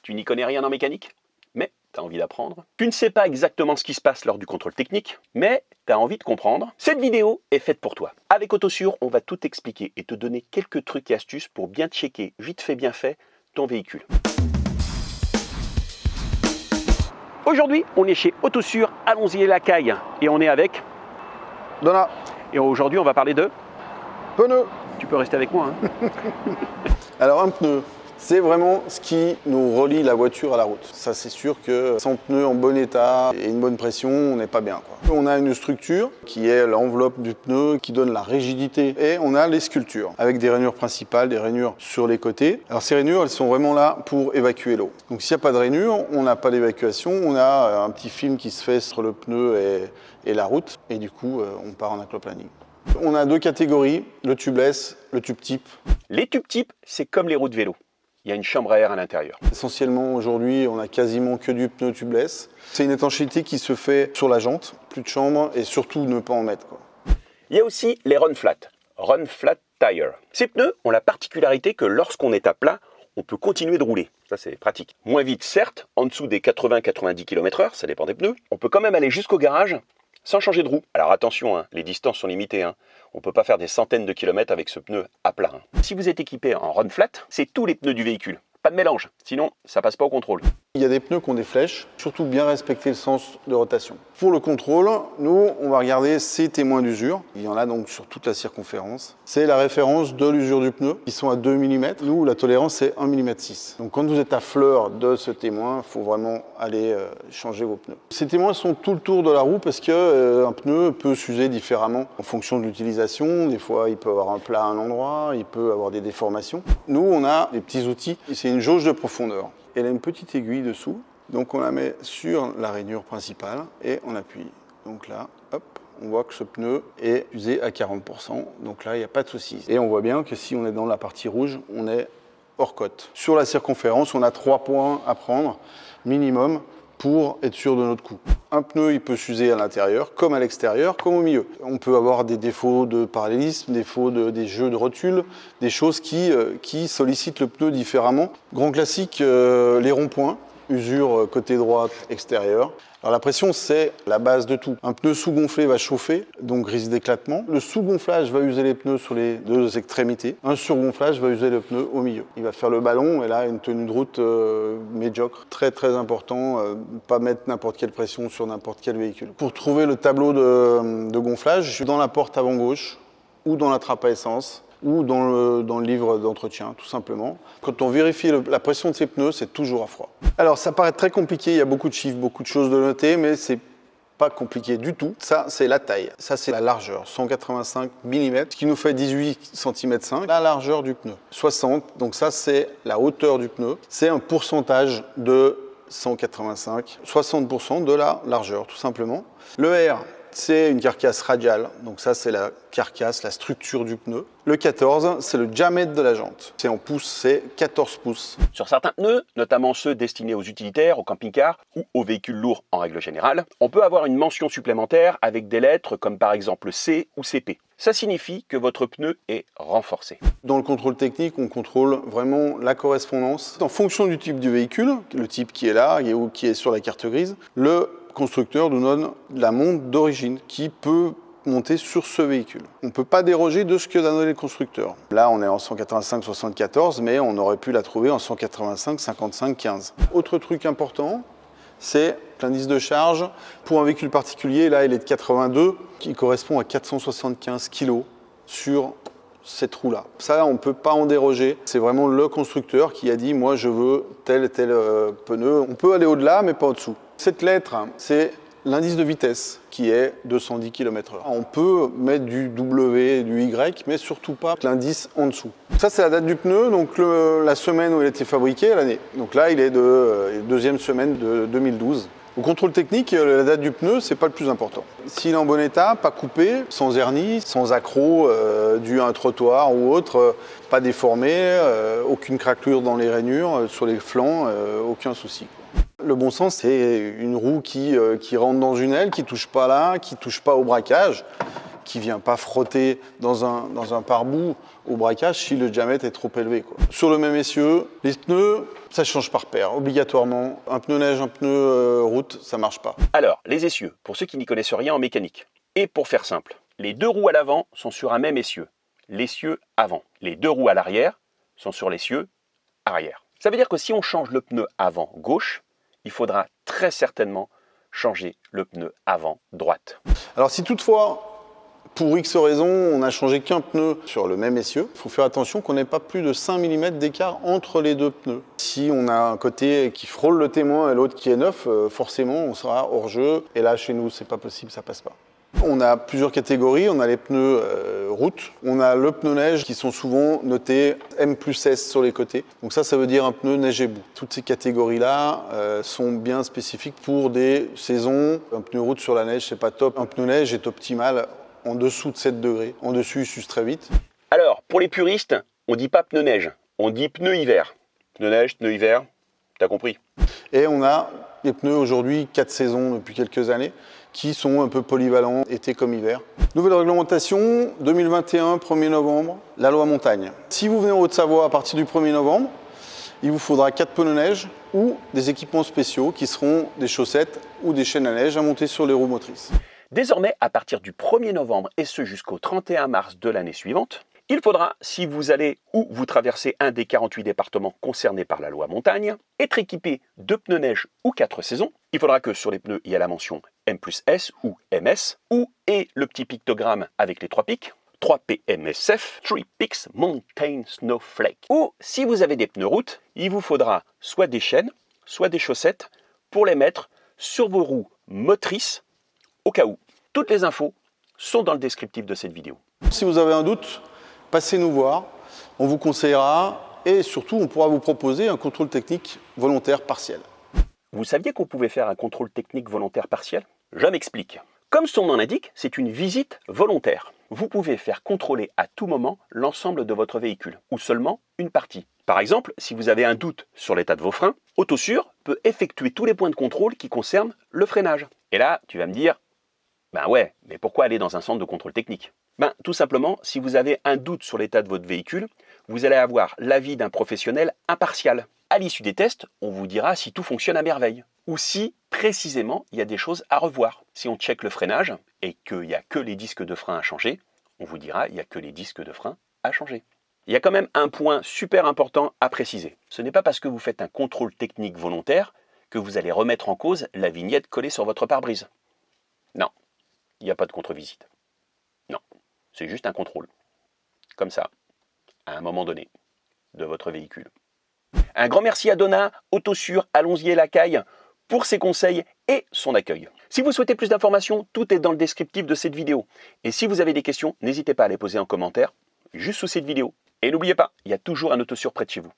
Tu n'y connais rien en mécanique, mais tu as envie d'apprendre. Tu ne sais pas exactement ce qui se passe lors du contrôle technique, mais tu as envie de comprendre. Cette vidéo est faite pour toi. Avec Autosure, on va tout expliquer et te donner quelques trucs et astuces pour bien checker, vite fait bien fait, ton véhicule. Aujourd'hui, on est chez Autosure, allons-y la caille. Et on est avec Donna. Et aujourd'hui, on va parler de Pneu. Tu peux rester avec moi. Alors un pneu, c'est vraiment ce qui nous relie la voiture à la route. Ça c'est sûr que sans pneu en bon état et une bonne pression, on n'est pas bien, quoi. On a une structure qui est l'enveloppe du pneu qui donne la rigidité et on a les sculptures avec des rainures principales, des rainures sur les côtés. Alors ces rainures, elles sont vraiment là pour évacuer l'eau. Donc s'il n'y a pas de rainure, on n'a pas d'évacuation, on a un petit film qui se fait sur le pneu et la route et du coup on part en aquaplaning. On a deux catégories, le tubeless, le tube type. Les tubes types, c'est comme les roues de vélo. Il y a une chambre à air à l'intérieur. Essentiellement, aujourd'hui, on a quasiment que du pneu tubeless. C'est une étanchéité qui se fait sur la jante, plus de chambre et surtout ne pas en mettre, quoi. Il y a aussi les run flat tire. Ces pneus ont la particularité que lorsqu'on est à plat, on peut continuer de rouler. Ça, c'est pratique. Moins vite, certes, en dessous des 80-90 km/h, ça dépend des pneus. On peut quand même aller jusqu'au garage sans changer de roue. Alors attention, les distances sont limitées. On ne peut pas faire des centaines de kilomètres avec ce pneu à plat. Si vous êtes équipé en run flat, c'est tous les pneus du véhicule. Pas de mélange, sinon ça passe pas au contrôle. Il y a des pneus qui ont des flèches, surtout bien respecter le sens de rotation. Pour le contrôle, nous, on va regarder ces témoins d'usure. Il y en a donc sur toute la circonférence. C'est la référence de l'usure du pneu, qui sont à 2 mm. Nous, la tolérance, c'est 1,6 mm. Donc quand vous êtes à fleur de ce témoin, il faut vraiment aller changer vos pneus. Ces témoins sont tout le tour de la roue parce qu'un pneu peut s'user différemment en fonction de l'utilisation. Des fois, il peut avoir un plat à un endroit, il peut avoir des déformations. Nous, on a des petits outils. C'est une jauge de profondeur. Elle a une petite aiguille dessous, donc on la met sur la rainure principale et on appuie. Donc là, hop, on voit que ce pneu est usé à 40%, donc là il n'y a pas de souci. Et on voit bien que si on est dans la partie rouge, on est hors cote. Sur la circonférence, on a 3 points à prendre minimum pour être sûr de notre coup. Un pneu, il peut s'user à l'intérieur, comme à l'extérieur, comme au milieu. On peut avoir des défauts de parallélisme, des jeux de rotule, des choses qui sollicitent le pneu différemment. Grand classique, les ronds-points, usure côté droite, extérieur. Alors la pression, c'est la base de tout. Un pneu sous-gonflé va chauffer, donc risque d'éclatement. Le sous-gonflage va user les pneus sur les deux extrémités. Un surgonflage va user le pneu au milieu. Il va faire le ballon et là, une tenue de route médiocre. Très très important, pas mettre n'importe quelle pression sur n'importe quel véhicule. Pour trouver le tableau de gonflage, je suis dans la porte avant gauche ou dans la trappe à essence, ou dans le livre d'entretien, tout simplement. Quand on vérifie la pression de ces pneus, c'est toujours à froid. Alors, ça paraît très compliqué, il y a beaucoup de chiffres, beaucoup de choses de noter, mais c'est pas compliqué du tout. Ça, c'est la taille. Ça, c'est la largeur, 185 mm, ce qui nous fait 18 cm5. La largeur du pneu, 60. Donc ça, c'est la hauteur du pneu. C'est un pourcentage de 185, 60% de la largeur, tout simplement. Le R, c'est une carcasse radiale, donc ça c'est la carcasse, la structure du pneu. Le 14, c'est le diamètre de la jante. C'est en pouces, c'est 14 pouces. Sur certains pneus, notamment ceux destinés aux utilitaires, aux camping-cars ou aux véhicules lourds en règle générale, on peut avoir une mention supplémentaire avec des lettres comme par exemple C ou CP. Ça signifie que votre pneu est renforcé. Dans le contrôle technique, on contrôle vraiment la correspondance. En fonction du type du véhicule, le type qui est là ou qui est sur la carte grise, le constructeur nous donne la monte d'origine qui peut monter sur ce véhicule. On ne peut pas déroger de ce que donné le constructeur. Là, on est en 185-74, mais on aurait pu la trouver en 185-55-15. Autre truc important, c'est l'indice de charge. Pour un véhicule particulier, là, il est de 82, qui correspond à 475 kg sur cette roue-là. Ça, on ne peut pas en déroger. C'est vraiment le constructeur qui a dit « moi, je veux tel et tel pneu ». On peut aller au-delà, mais pas au-dessous. Cette lettre, c'est l'indice de vitesse qui est 210 km/h. On peut mettre du W et du Y, mais surtout pas l'indice en dessous. Ça, c'est la date du pneu, donc la semaine où il a été fabriqué, l'année. Donc là, il est de deuxième semaine de 2012. Au contrôle technique, la date du pneu, c'est pas le plus important. S'il est en bon état, pas coupé, sans hernie, sans accroc dû à un trottoir ou autre, pas déformé, aucune craquelure dans les rainures, sur les flancs, aucun souci. Le bon sens, c'est une roue qui rentre dans une aile, qui touche pas là, qui touche pas au braquage, qui ne vient pas frotter dans un pare-boue au braquage si le diamètre est trop élevé, quoi. Sur le même essieu, les pneus, ça change par paire, obligatoirement. Un pneu neige, un pneu route, ça ne marche pas. Alors, les essieux, pour ceux qui n'y connaissent rien en mécanique. Et pour faire simple, les deux roues à l'avant sont sur un même essieu, l'essieu avant. Les deux roues à l'arrière sont sur l'essieu arrière. Ça veut dire que si on change le pneu avant gauche, il faudra très certainement changer le pneu avant droite. Alors si toutefois, pour X raison, on n'a changé qu'un pneu sur le même essieu, il faut faire attention qu'on n'ait pas plus de 5 mm d'écart entre les deux pneus. Si on a un côté qui frôle le témoin et l'autre qui est neuf, forcément on sera hors jeu. Et là chez nous, c'est pas possible, ça passe pas. On a plusieurs catégories, on a les pneus route, on a le pneu neige qui sont souvent notés M+S sur les côtés. Donc ça veut dire un pneu neige et boue. Toutes ces catégories-là sont bien spécifiques pour des saisons. Un pneu route sur la neige, c'est pas top. Un pneu neige est optimal en dessous de 7 degrés. En dessus, il s'use très vite. Alors, pour les puristes, on dit pas pneu neige, on dit pneu hiver. Pneu neige, pneu hiver, t'as compris. Et on a des pneus aujourd'hui, 4 saisons depuis quelques années, qui sont un peu polyvalents, été comme hiver. Nouvelle réglementation, 2021, 1er novembre, la loi montagne. Si vous venez en Haute-Savoie à partir du 1er novembre, il vous faudra 4 pneus neige ou des équipements spéciaux qui seront des chaussettes ou des chaînes à neige à monter sur les roues motrices. Désormais, à partir du 1er novembre et ce jusqu'au 31 mars de l'année suivante, il faudra, si vous allez ou vous traversez un des 48 départements concernés par la loi montagne, être équipé de pneus neige ou 4 saisons. Il faudra que sur les pneus, il y a la mention M+S ou MS, ou et le petit pictogramme avec les 3 pics, 3PMSF, 3 Peaks Mountain Snowflake. Ou si vous avez des pneus route, il vous faudra soit des chaînes, soit des chaussettes pour les mettre sur vos roues motrices au cas où. Toutes les infos sont dans le descriptif de cette vidéo. Si vous avez un doute, passez nous voir, on vous conseillera et surtout on pourra vous proposer un contrôle technique volontaire partiel. Vous saviez qu'on pouvait faire un contrôle technique volontaire partiel? Je m'explique. Comme son nom l'indique, c'est une visite volontaire. Vous pouvez faire contrôler à tout moment l'ensemble de votre véhicule, ou seulement une partie. Par exemple, si vous avez un doute sur l'état de vos freins, Autosur peut effectuer tous les points de contrôle qui concernent le freinage. Et là, tu vas me dire, ben ouais, mais pourquoi aller dans un centre de contrôle technique? Ben, tout simplement, si vous avez un doute sur l'état de votre véhicule, vous allez avoir l'avis d'un professionnel impartial. À l'issue des tests, on vous dira si tout fonctionne à merveille, ou si, précisément, il y a des choses à revoir. Si on check le freinage et qu'il n'y a que les disques de frein à changer, on vous dira il n'y a que les disques de frein à changer. Il y a quand même un point super important à préciser. Ce n'est pas parce que vous faites un contrôle technique volontaire que vous allez remettre en cause la vignette collée sur votre pare-brise. Non, il n'y a pas de contre-visite. Non, c'est juste un contrôle. Comme ça, à un moment donné, de votre véhicule. Un grand merci à Donat, Autosur, Allons-y et Lacaille pour ses conseils et son accueil. Si vous souhaitez plus d'informations, tout est dans le descriptif de cette vidéo. Et si vous avez des questions, n'hésitez pas à les poser en commentaire, juste sous cette vidéo. Et n'oubliez pas, il y a toujours un Autosur près de chez vous.